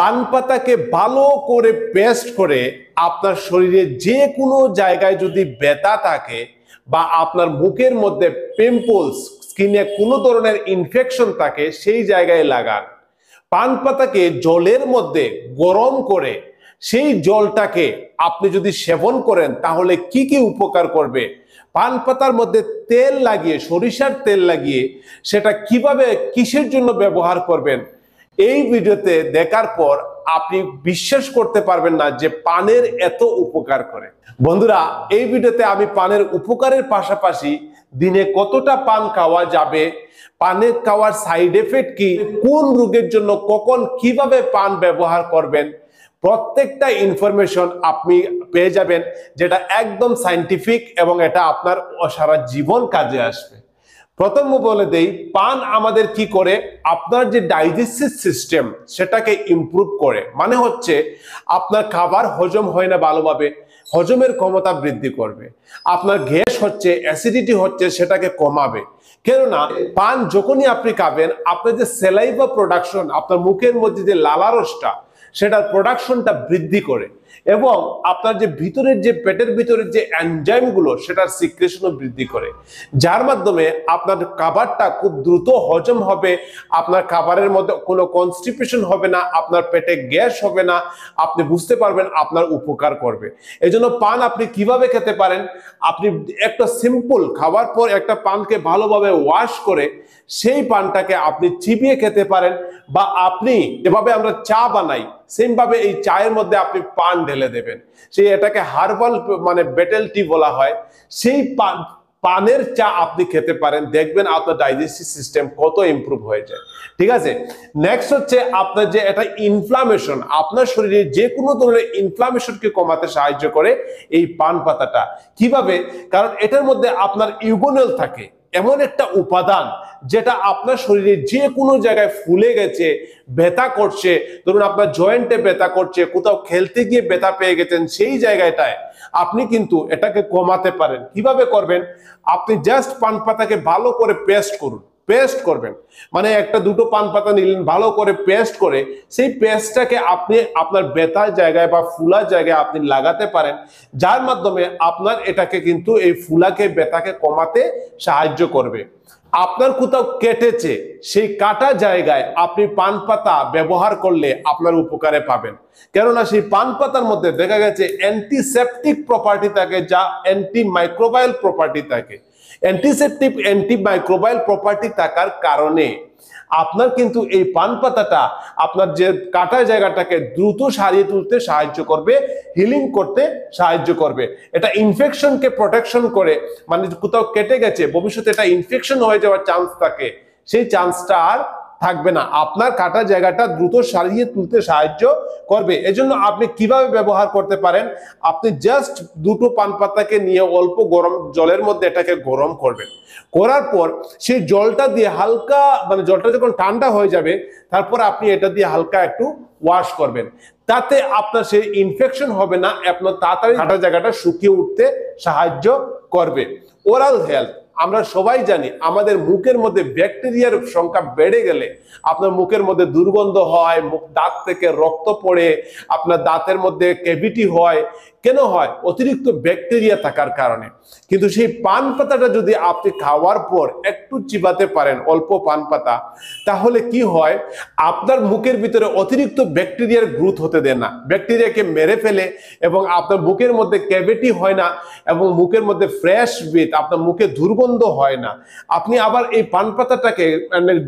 পান পাতাকে ভালো করে পেস্ট করে আপনার শরীরে যে কোনো জায়গায় যদি ব্যথা থাকে বা আপনার মুখের মধ্যে পিম্পলস, স্কিনে কোনো ধরনের ইনফেকশন থাকে, সেই জায়গায় লাগান। পান পাতাকে জলের মধ্যে গরম করে সেই জলটাকে আপনি যদি সেবন করেন তাহলে কি কি উপকার করবে, পান পাতার মধ্যে তেল লাগিয়ে, সরিষার তেল লাগিয়ে সেটা কিভাবে কিসের জন্য ব্যবহার করবেন, এই ভিডিওতে দেখার পর আপনি বিশ্বাস করতে পারবেন না যে পানের এত উপকার করে। বন্ধুরা, এই ভিডিওতে আমি পানের উপকারের পাশাপাশি দিনে কতটা পান খাওয়া যাবে, পানের খাওয়ার সাইড এফেক্ট কি, কোন রোগের জন্য কখন কিভাবে পান ব্যবহার করবেন, প্রত্যেকটা ইনফরমেশন আপনি পেয়ে যাবেন, যেটা একদম সায়েন্টিফিক এবং এটা আপনার সারা জীবন কাজে আসবে। প্রথম বলে দেই, পান আমাদের কি করে, আপনার যে ডাইজেস্টিভ সিস্টেম সেটাকে ইমপ্রুভ করে, মানে হচ্ছে আপনার খাবার হজম হয় না ভালোভাবে, হজমের ক্ষমতা বৃদ্ধি করবে। আপনার গ্যাস হচ্ছে, অ্যাসিডিটি হচ্ছে, সেটাকে কমাবে। কেননা পান যখনই আপনি খাবেন, আপনার যে স্যালাইভা প্রোডাকশন, আপনার মুখের মধ্যে যে লালারসটা, সেটার প্রোডাকশনটা বৃদ্ধি করে এবং আপনার যে ভিতরের যে পেটের ভিতরের যে এনজাইমগুলো সেটার সিক্রেশনও বৃদ্ধি করে, যার মাধ্যমে আপনার খাবারটা খুব দ্রুত হজম হবে, আপনার খাবারের মধ্যে কোনো কনস্টিপেশন হবে না, আপনার পেটে গ্যাস হবে না, আপনি বুঝতে পারবেন আপনার উপকার করবে। এই জন্য পান আপনি কিভাবে খেতে পারেন, আপনি একটা সিম্পল খাওয়ার পর একটা পানকে ভালোভাবে ওয়াশ করে সেই পানটাকে আপনি চিবিয়ে খেতে পারেন, বা আপনি যেভাবে আমরা চা বানাই সেম ভাবে এই চায়ের মধ্যে আপনি পান ঢেলে দেবেন, সেই এটাকে হার্বাল মানে বেটেল টি বলা হয়, সেই পানের চা আপনি খেতে পারেন, দেখবেন আপনার ডাইজেস্টিভ সিস্টেম কত ইমপ্রুভ হয়ে যায়। ঠিক আছে, নেক্সট হচ্ছে আপনার যে এটা ইনফ্লামেশন, আপনার শরীরে যে কোনো ধরনের ইনফ্লামেশনকে কমাতে সাহায্য করে এই পান পাতাটা। কিভাবে? কারণ এটার মধ্যে আপনার ইউগোনেল থাকে, এমন একটা উপাদান যেটা আপনার শরীরে যে কোনো জায়গায় ফুলে গেছে, ব্যথা করছে, ধরুন আপনার জয়েন্টে ব্যথা করছে, কোথাও খেলতে গিয়ে ব্যথা পেয়ে গেছেন, সেই জায়গাটায় আপনি কিন্তু এটাকে কমাতে পারেন। কিভাবে করবেন? আপনি জাস্ট পান পাতাকে ভালো করে পেস্ট করুন, পেস্ট করবেন মানে একটা দুটো পান পাতা নিলেন, ভালো করে পেস্ট করে সেই পেস্টটাকে আপনি আপনার ব্যথার জায়গায় বা ফুলার জায়গায় আপনি লাগাতে পারেন, যার মাধ্যমে আপনার এটাকে কিন্তু এই ফুলাকে, ব্যথাকে কমাতে সাহায্য করবে। আপনার কোথাও কেটেছে, সেই কাটা জায়গায় আপনি পান পাতা ব্যবহার করলে আপনার উপকারে পাবেন, কেননা সেই পান পাতার মধ্যে দেখা গেছে অ্যান্টিসেপটিক প্রপার্টি থাকে, যা অ্যান্টি মাইক্রোবায়াল প্রপার্টি থাকে। অ্যান্টিসেপটিক, অ্যান্টি মাইক্রোবায়াল প্রপার্টি থাকার কারণে আপনার কিন্তু এই পান পাতাটা আপনার যে কাটা জায়গাটাকে দ্রুত সারিয়ে তুলতে সাহায্য করবে, হিলিং করতে সাহায্য করবে। এটা ইনফেকশনকে প্রোটেকশন করে, মানে কোথাও কেটে গেছে, ভবিষ্যতে এটা ইনফেকশন হয়ে যাওয়ার চান্স থাকে, সেই চান্সটা আর থাকবে না, আপনার কাটা জায়গাটা দ্রুত সারিয়ে তুলতে সাহায্য করবে। এজন্য আপনি কিভাবে ব্যবহার করতে পারেন, আপনি জাস্ট দুটো পান পাতাকে নিয়ে অল্প গরম জলের মধ্যে এটাকে গরম করবেন, করার পর সেই জলটা দিয়ে হালকা, মানে জলটা যখন ঠান্ডা হয়ে যাবে, তারপর আপনি এটা দিয়ে হালকা একটু ওয়াশ করবেন, তাতে আপনার সেই ইনফেকশন হবে না, আপনার তাড়াতাড়ি কাটা জায়গাটা শুকিয়ে উঠতে সাহায্য করবে। ওরাল হেলথ, আমরা সবাই জানি আমাদের মুখের মধ্যে ব্যাকটেরিয়ার সংখ্যা বেড়ে গেলে আপনার মুখের মধ্যে দুর্গন্ধ হয়, মুখ, দাঁত থেকে রক্ত পড়ে, আপনার দাঁতের মধ্যে ক্যাভিটি হয়। কেন হয়? অতিরিক্ত ব্যাকটেরিয়া থাকার কারণে। কিন্তু সেই পান পাতাটা যদি আপনি খাওয়ার পর একটু চিবাতে পারেন, অল্প পান পাতা, তাহলে কি হয়, আপনার মুখের ভিতরে অতিরিক্ত ব্যাকটেরিয়ার গ্রোথ হতে দেয় না, ব্যাকটেরিয়াকে মেরে ফেলে এবং আপনার মুখের মধ্যে ক্যাভিটি হয় না এবং মুখের মধ্যে ফ্রেশ ব্রিথ, আপনার মুখে দুর্গন্ধ হয় না। আপনি আবার এই পান পাতাটাকে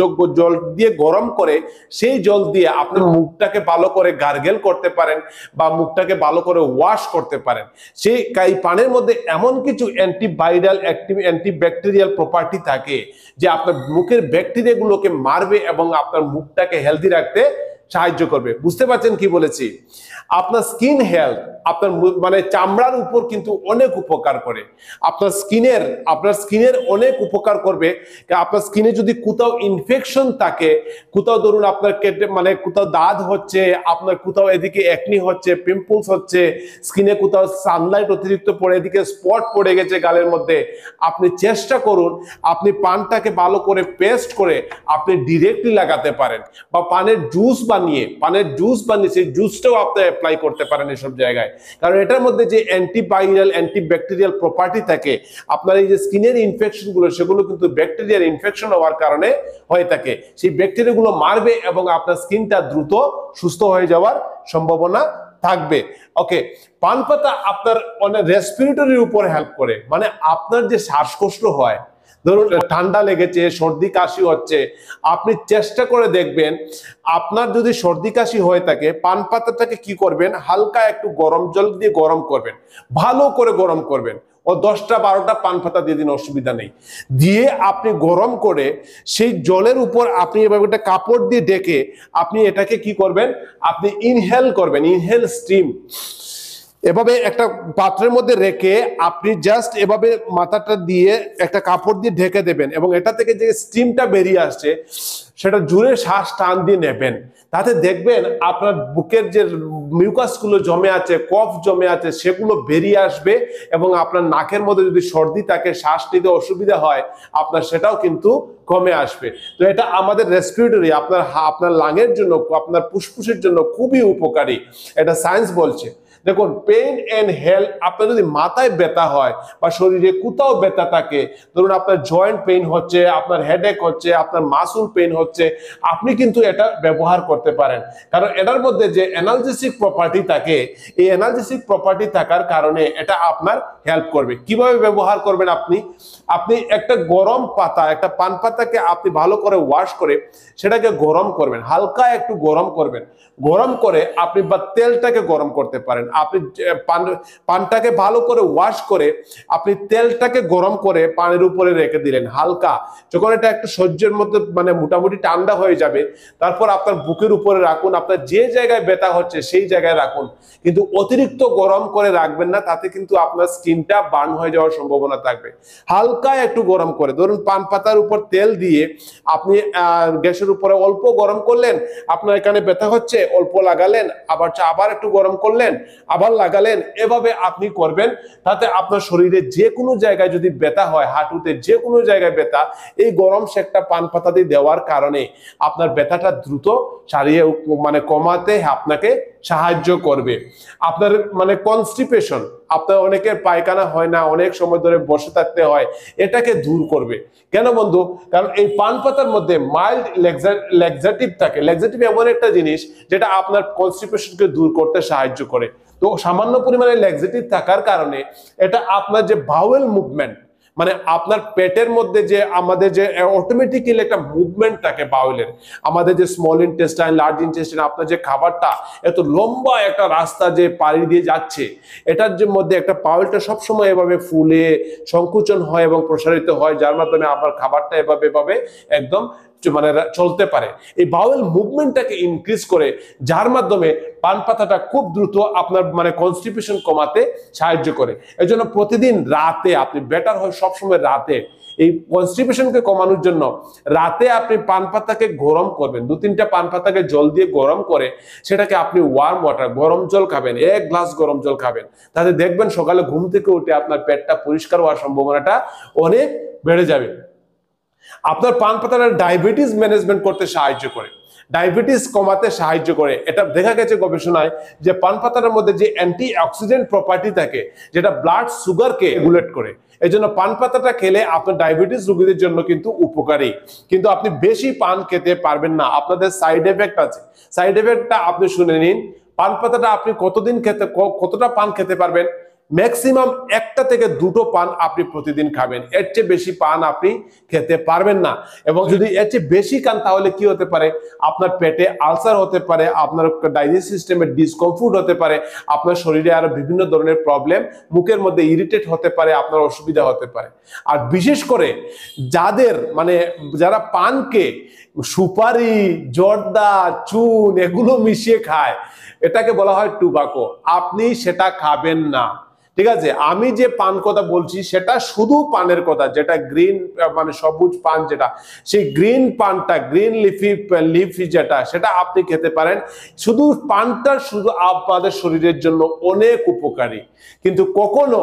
যোগ্য জল দিয়ে গরম করে সেই জল দিয়ে আপনি মুখটাকে ভালো করে গার্গেল করতে পারেন বা মুখটাকে ভালো করে ওয়াশ করতে পারেন। সেই পানের মধ্যে এমন কিছু অ্যান্টিভাইরাল, অ্যান্টিব্যাকটেরিয়াল প্রপার্টি থাকে যে আপনার মুখের ব্যাকটেরিয়াগুলোকে মারবে এবং আপনার মুখটাকে হেলদি রাখতে সাহায্য করবে। বুঝতে পারছেন কি বলেছি? আপনার স্কিন হেলথ, আপনার মানে চামড়ার উপর কিন্তু অনেক উপকার করে, আপনার স্কিনের অনেক উপকার করবে। আপনার স্কিনে যদি কোথাও ইনফেকশন থাকে, কোথাও ধরুন আপনার মানে কোথাও দাগ হচ্ছে, আপনার কোথাও এদিকে একনি হচ্ছে, পিম্পলস হচ্ছে, স্কিনে কোথাও সানলাইট অতিরিক্ত পড়ে এদিকে স্পট পড়ে গেছে গালের মধ্যে, আপনি চেষ্টা করুন আপনি পানটাকে ভালো করে পেস্ট করে আপনি ডিরেক্টলি লাগাতে পারেন, বা পানের জুস বানিয়ে, পানের জুস বানিয়ে সেই জুসটাও আপনি অ্যাপ্লাই করতে পারেন এসব জায়গায়। কারণ এটার মধ্যে যে অ্যান্টিভাইরাল অ্যান্টিব্যাকটেরিয়াল প্রপার্টি থাকে, আপনার এই যে স্কিনের ইনফেকশনগুলো সেগুলো কিন্তু ব্যাকটেরিয়াল ইনফেকশন হওয়ার কারণে হয়ে থাকে। সেই ব্যাকটেরিয়াগুলো মারবে এবং আপনার স্কিনটা দ্রুত সুস্থ হয়ে যাওয়ার সম্ভাবনা থাকবে। ওকে, পান পাতা আপনার অনেক রেসপিরেটরির উপর হেল্প করে, মানে আপনার যে শ্বাসকষ্ট হয়, ধরুন ঠান্ডা লেগেছে, সর্দি কাশি হচ্ছে, আপনি চেষ্টা করে দেখবেন আপনার যদি সর্দি কাশি হয়ে থাকে, পান পাতাটাকে কি করবেন, হালকা একটু গরম জল দিয়ে গরম করবেন, ভালো করে গরম করবেন, ও 10টা 12টা পান পাতা দিয়ে দিন, অসুবিধা নেই। দিয়ে আপনি গরম করে সেই জলের উপর আপনি এভাবে একটা কাপড় দিয়ে ঢেকে আপনি এটাকে কি করবেন, আপনি ইনহেল করবেন, ইনহেল স্টিম। এভাবে একটা পাত্রের মধ্যে রেখে আপনি জাস্ট এভাবে মাথাটা দিয়ে একটা কাপড় দিয়ে ঢেকে দেবেন এবং এটা থেকে যে স্টিমটা বেরিয়ে আসছে সেটা জুড়ে শ্বাস টান দিয়ে নেবেন। তাতে দেখবেন আপনার বুকের যে মিউকাসগুলো জমে আছে, কফ জমে আছে, সেগুলো বেরিয়ে আসবে এবং আপনার নাকের মধ্যে যদি সর্দি থাকে, শ্বাস নিতে অসুবিধা হয়, আপনার সেটাও কিন্তু কমে আসবে। তো এটা আমাদের রেসপিরেটরি, আপনার লাংয়ের জন্য, আপনার ফুসফুসের জন্য খুবই উপকারী, এটা সায়েন্স বলছে। দেখুন, পেইন এন্ড হেলথ, আপনার যদি মাথায় ব্যথা হয় বা শরীরে কোথাও ব্যথা থাকে, ধরুন আপনার জয়েন্ট পেইন হচ্ছে, আপনার হেডেক হচ্ছে, আপনার মাসুল পেইন হচ্ছে, আপনি কিন্তু এটা ব্যবহার করতে পারেন। কারণ এটার মধ্যে যে অ্যানালজেসিক প্রপার্টি থাকে, এই অ্যানালজেসিক প্রপার্টি থাকার কারণে এটা আপনার হেল্প করবে। কিভাবে ব্যবহার করবেন, আপনি একটা গরম পাতা, একটা পান পাতাকে আপনি ভালো করে ওয়াশ করে সেটাকে গরম করবেন, হালকা একটু গরম করবেন, গরম করে আপনি বা তেলটাকে গরম করতে পারেন, আপনি পানটাকে ভালো করে ওয়াশ করে আপনি তেলটাকে গরম করে পানের উপরে রেখে দিলেন হালকা, যখন এটা একটু সহ্যের মধ্যে মানে মোটামুটি ঠান্ডা হয়ে যাবে, তারপর আপনার বুকের উপরে রাখুন, আপনার যে জায়গায় ব্যথা হচ্ছে সেই জায়গায় রাখুন, কিন্তু অতিরিক্ত গরম করে রাখবেন না, তাতে কিন্তু আপনার স্কিনটা বার্ন হয়ে যাওয়ার সম্ভাবনা থাকবে। হালকা একটু গরম করে, ধরুন পান পাতার উপর তেল দিয়ে আপনি গ্যাসের উপরে অল্প গরম করলেন, আপনার এখানে ব্যথা হচ্ছে, অল্প লাগালেন, আবার একটু গরম করলেন, আবার লাগালেন, এভাবে আপনি করবেন। তাতে আপনার শরীরে যে কোনো জায়গায় যদি ব্যথা হয়, হাঁটুতে যে কোনো জায়গায় ব্যথা, এই গরম সেকটা পান পাতা দিয়ে দেওয়ার কারণে আপনার ব্যথাটা দ্রুত সারিয়ে মানে কমাতে আপনাকে সাহায্য করবে। আপনার মানে কনস্টিপেশন, আপনার অনেকের পায়খানা হয় না, অনেক সময় ধরে বসে থাকতে হয়, এটাকে দূর করবে। কেন বন্ধু? কারণ এই পান পাতার মধ্যে মাইল্ড ল্যাক্সেটিভ থাকে। ল্যাক্সেটিভ এমন একটা জিনিস যেটা আপনার কনস্টিপেশনকে দূর করতে সাহায্য করে। তো সামান্য পরিমাণে ল্যাক্সেটিভ থাকার কারণে এটা আপনার যে বাউয়েল মুভমেন্ট, মানে আপনার পেটের মধ্যে যে আমাদের যে অটোমেটিক্যালি একটা মুভমেন্ট থাকে বাউলের, আমাদের যে স্মল ইন্টেস্টাইন, লার্জ ইন্টেস্টাইন, আপনার যে খাবারটা এত লম্বা একটা রাস্তা যে পাড়ি দিয়ে যাচ্ছে, এটার যে মধ্যে একটা বাউলটা সবসময় এভাবে ফুলে সংকুচন হয় এবং প্রসারিত হয়, যার মাধ্যমে আপনার খাবারটা এভাবে একদম মানে চলতে পারে। এই বাউল মুভমেন্টটাকে ইনক্রিজ করে, যার মাধ্যমে পান পাতাটা খুব দ্রুত আপনার মানে কনস্টিপেশন কমাতে সাহায্য করে। এই জন্য প্রতিদিন রাতে আপনি, বেটার হয় সবসময় রাতে, এই কনস্টিপেশনকে কমানোর জন্য রাতে আপনি পান পাতাকে গরম করবেন, 2-3টা পান পাতাকে জল দিয়ে গরম করে সেটাকে আপনি ওয়ার্ম ওয়াটার, গরম জল খাবেন, 1 গ্লাস গরম জল খাবেন, তাতে দেখবেন সকালে ঘুম থেকে উঠে আপনার পেটটা পরিষ্কার হওয়ার সম্ভাবনাটা অনেক বেড়ে যাবে। আপনার পান পাতাটা ডায়াবেটিস ম্যানেজমেন্ট করতে সাহায্য করে, ডায়াবেটিস কমাতে সাহায্য করে। এটা দেখা গেছে গবেষণায় যে পান পাতার মধ্যে যে অ্যান্টি অক্সিডেন্ট প্রপার্টি থাকে, যেটা ব্লাড সুগারকে রেগুলেট করে, এই জন্য পান পাতাটা খেলে আপনার ডায়াবেটিস রোগীদের জন্য কিন্তু উপকারী। কিন্তু আপনি বেশি পান খেতে পারবেন না, আপনাদের সাইড এফেক্ট আছে। সাইড এফেক্টটা আপনি শুনে নিন। পান পাতাটা আপনি কতটা পান খেতে পারবেন? ম্যাক্সিমাম 1টা থেকে 2টো পান আপনি প্রতিদিন খাবেন, এর চেয়ে বেশি পান আপনি খেতে পারবেন না। এবং যদি এর চেয়ে বেশি খান তাহলে কি হতে পারে? আপনার পেটে আলসার হতে পারে, আপনার ডাইজেস্টিভ সিস্টেমে ডিসকমফোর্ট হতে পারে, আপনার শরীরে আরো বিভিন্ন ধরনের প্রবলেম, মুখের মধ্যে ইরিটেট হতে পারে, আপনার অসুবিধা হতে পারে। আর বিশেষ করে যারা পানকে সুপারি, জর্দা, চুন এগুলো মিশিয়ে খায়, এটাকে বলা হয় টুবাকো, আপনি সেটা খাবেন না। ঠিক আছে, আমি যে পান কথা বলছি সেটা শুধু পানের কথা, যেটা গ্রিন মানে সবুজ পান, যেটা সেই গ্রিন পানটা, গ্রিন লিফি যেটা, সেটা আপনি খেতে পারেন। শুধু পানটা শুধু আপনাদের শরীরের জন্য অনেক উপকারী, কিন্তু কখনো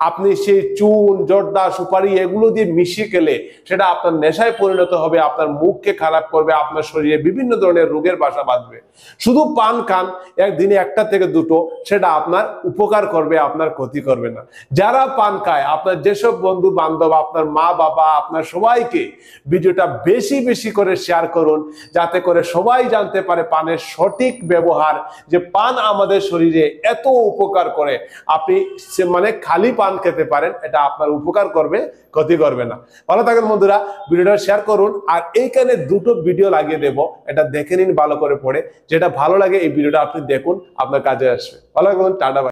আপনি সেই চুন, জর্দা, সুপারি এগুলো দিয়ে মিশিয়ে খেলে সেটা আপনার নেশায় পরিণত হবে, আপনার মুখকে খারাপ করবে, আপনার শরীরে বিভিন্ন ধরনের রোগের বাসা বাঁধবে। শুধু পান খান একদিনে একটা থেকে দুটো, সেটা আপনার উপকার করবে, আপনার ক্ষতি করবে না। যারা পান খায়, আপনার যেসব বন্ধু বান্ধব, আপনার মা বাবা, আপনার সবাইকে ভিডিওটা বেশি বেশি করে শেয়ার করুন, যাতে করে সবাই জানতে পারে পানের সঠিক ব্যবহার, যে পান আমাদের শরীরে এত উপকার করে। আপনি মানে খালি পান খেতে পারেন, এটা আপনার উপকার করবে, ক্ষতি করবে না। ভালো থাকেন বন্ধুরা, ভিডিওটা শেয়ার করুন। আর এইখানে দুটো ভিডিও লাগিয়ে দেব, এটা দেখে নিন ভালো করে পড়ে, যেটা ভালো লাগে এই ভিডিওটা আপনি দেখুন, আপনার কাজে আসবে। ভালো থাকুন, টাটা।